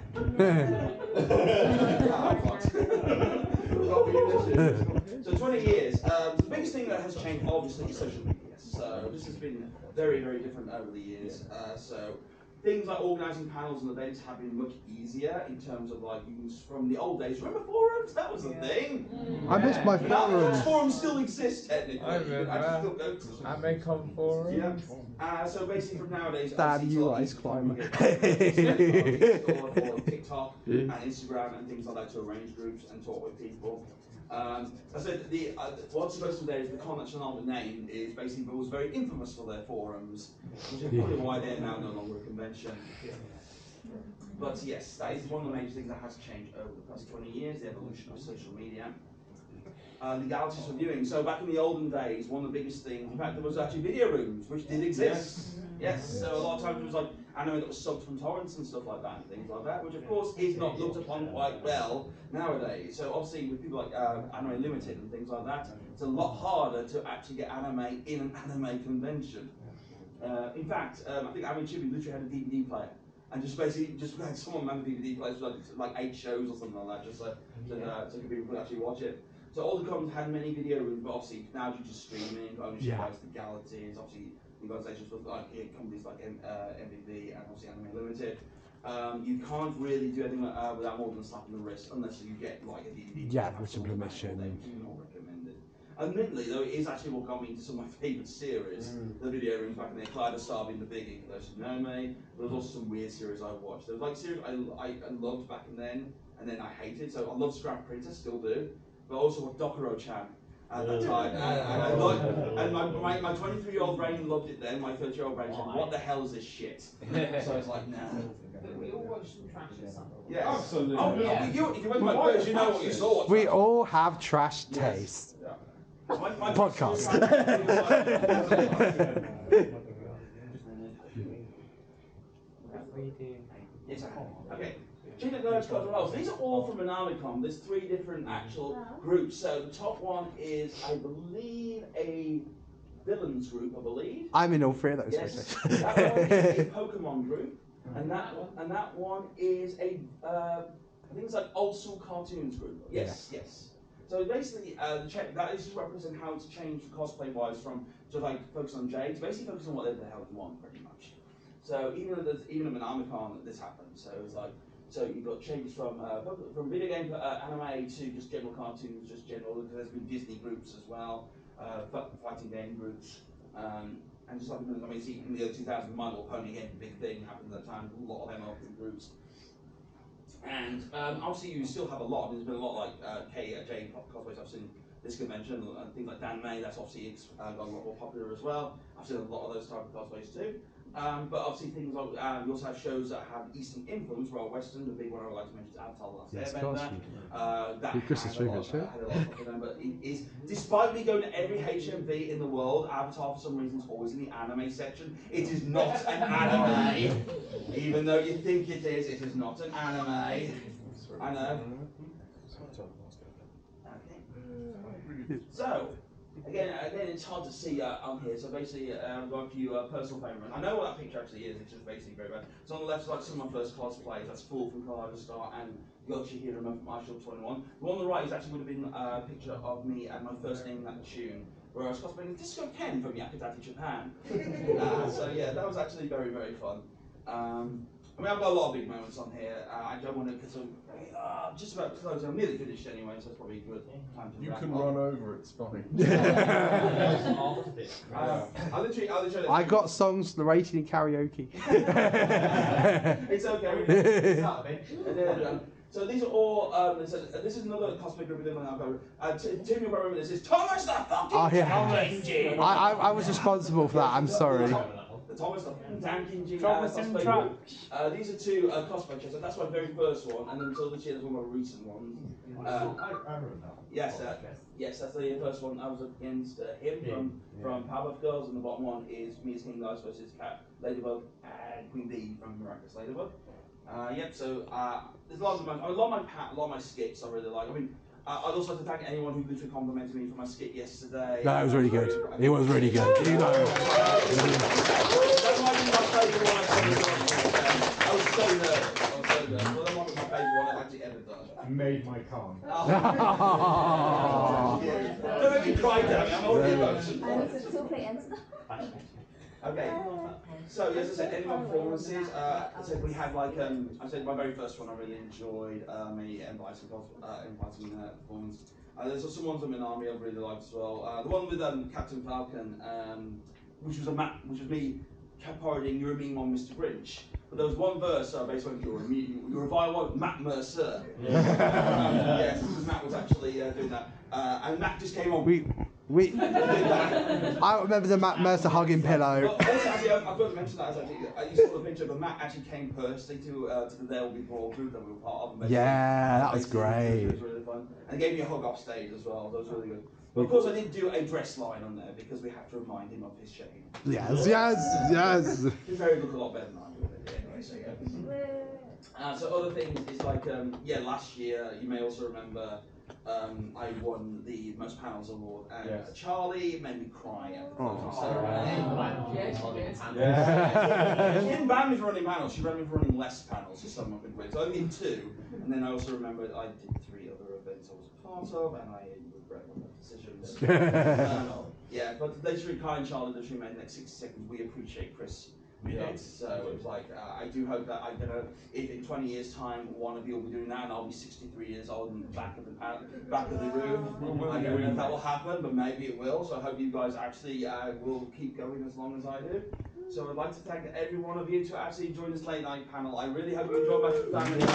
So 20 years. The biggest thing that has changed, obviously, is social media. So this has been very, very different over the years. So things like organising panels and events have been much easier in terms of like use from the old days. Remember forums? That was the thing. I missed my forums. Forums still exist technically. I remember. Amecon forum. Yeah. So basically from nowadays, Damn you, Ice Climber. or TikTok and Instagram and things like that to arrange groups and talk with people. I said what's supposed to be there is the con that shall not be named is basically was very infamous for their forums, which is probably why they're now no longer a convention. But yes, that is one of the major things that has changed over the past 20 years, the evolution of social media. Legalities for viewing. So back in the olden days, one of the biggest things, in fact, there was actually video rooms, which did exist. Yes. So a lot of times it was like anime that was subbed from torrents and stuff like that, and things like that, which of course is not looked upon quite well nowadays. So obviously with people like Anime Limited and things like that, it's a lot harder to actually get anime in an anime convention. In fact, I think Anime Chibi literally had a DVD player. And just basically, had someone man the DVD players for like 8 shows or something like that, just so people could actually watch it. So all the cons had many video rooms, but obviously now due to streaming, ownership rights to Galaxies, obviously negotiations with like companies like MVP and obviously Anime Limited, you can't really do anything without more than slapping the wrist unless you get like a DVD. Yeah, written permission. They do not recommend it. Admittedly, though, it is actually what got me into some of my favourite series, the video rooms back in there. Kaleidostar being the biggie, for those who know me. There was also some weird series I watched. There was like series I loved back then, and then I hated. So I love Scrap Princess, still do. But also what Dokuro-chan at that time. And my 23-year-old brain loved it then, my 30-year-old brain said, what the hell is this shit? So it's like, nah. We all watched some trash at some point. Yes. Absolutely. Oh, yeah. If you went to my quiz, you know what you saw. We all have trash taste. My Podcast. Yes, okay. These are all from Minamicon. There's 3 different actual groups. So the top one is, I believe, a villains group. I believe. I'm in all 3 of those. Yes. That one is a Pokemon group, and that one is a I think it's like old school cartoons group. Yes, yes. So basically, that is just represent how it's changed cosplay wise from just like focus on Jade to basically focus on whatever the hell you want, pretty much. So even at Minamicon, this happened. So it's like. So you've got changes from video game anime to just general cartoons, just general. There's been Disney groups as well, fighting game groups. And just like I mean, see in the year 2000, My Little Pony again, big thing happened at the time. A lot of MLP groups. And obviously you still have a lot. I mean, there's been a lot like J cosplays I've seen this convention, things like Dan May, that's obviously got a lot more popular as well. I've seen a lot of those type of cosplays too. But obviously things like, you also have shows that have Eastern influence, while Western, the big one I would like to mention is Avatar: The Last Airbender. That Chris's favourite show. had a lot of popular, but it is, despite me going to every HMV in the world, Avatar for some reason is always in the anime section. It is not an anime, even though you think it is not an anime. I know. Okay. So, again, it's hard to see on here. So basically, I've got a few personal favourites. I know what that picture actually is. It's just basically very bad. So on the left, like some of my first cosplays. That's Fool from Kaleidostar and Yoshihiro from Marshall 21. The one on the right is actually would have been a picture of me and my first name in that tune, where I was cosplaying Disco Ken from Yakudati, Japan. So yeah, that was actually very, very fun. I mean, I've got a lot of big moments on here. I don't want to, because I'm just about to close. I'm nearly finished anyway, so it's probably a good time to You wrap can up. run over, it's fine. I got songs narrated in karaoke. It's okay. So these are all, this is another cosplay group within my Tim, you'll remember this, is Thomas the fucking Tankinji! I was responsible for that, I'm sorry. Thomas the Tankinji Thomas in cosplay truck. group. These are two cosplay shows, and that's my very first one, and then until this year there's one of my recent ones. I remember that. Yes, that's the first one. I was against him from Powerpuff Girls, and the bottom one is me as King Dice versus Cat, Ladybug, and Queen Bee from Miraculous Ladybug. Yep. So there's lots of a lot of my skits I really like. I mean, I'd also like to thank anyone who literally complimented me for my skit yesterday. No, it was really good. It was really good. You know. That might be my favourite one I've ever done. I was so nervous. Well, that might be my favourite one I've actually ever done. Made my con. Don't make me cry, Dammy. I'm already emotional. I was so and stuff. Okay, so as I said, any of my performances, I said we had like, I said my very first one I really enjoyed, me inviting performance. There's some ones on Minami I've really liked as well. The one with Captain Falcon, which was me parodying You're a Mean One, Mr. Grinch. But there was one verse basically you're a vile one, Matt Mercer. Yes, because Matt was actually doing that. And Matt just came on. I remember the Matt Mercer hugging pillow. Well, also, actually, I forgot to mention that. You saw the picture, but Matt actually came personally to the There Will Be Brawl group that we were part of. Yeah, that was great. It was really fun. And he gave me a hug off stage as well. That was really good. But of course, I did do a dress line on there because we have to remind him of his shame. Yes. He's very look a lot better than I do anyway. So yeah. So other things is like last year you may also remember. I won the Most Panels Award, and Charlie made me cry at the ceremony. She didn't ban me for running panels, she ran me for running less panels, so some I could win. So I did 2, and then I also remember I did 3 other events I was a part of, and I regret my decisions. Yeah, but they just really kind, Charlie, that she made the next 60 seconds. We appreciate Chris. So it was like, I do hope that I don't know if in 20 years' time one of you will be doing that, and I'll be 63 years old in the back of the room. I don't know if that will happen, but maybe it will. So I hope you guys actually will keep going as long as I do. So I'd like to thank every one of you to actually join this late night panel. I really hope you enjoy my family.